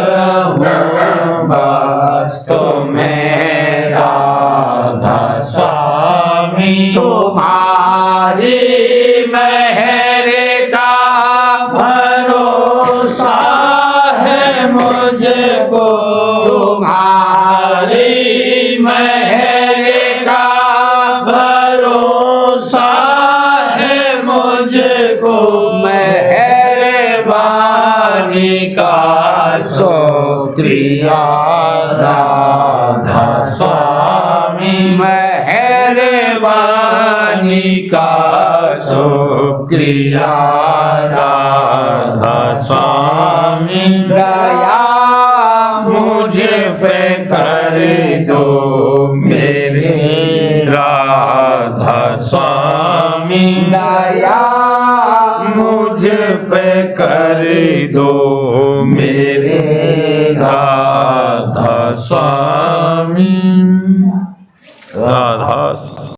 रहूं बस तुम्हें राधा स्वामी। तुम्हारी मेहर का भरोसा है मुझको, तुम्हारी मेहर का भरोसा है मुझको, मेहरबानी का शुक्रिया राधा स्वामी। मेहरबानी का शुक्रिया राधा स्वामी। दया मुझ पे कर दो मेरे राधा स्वामी। दया मुझ पे कर दो मेरे राधा स्वामी।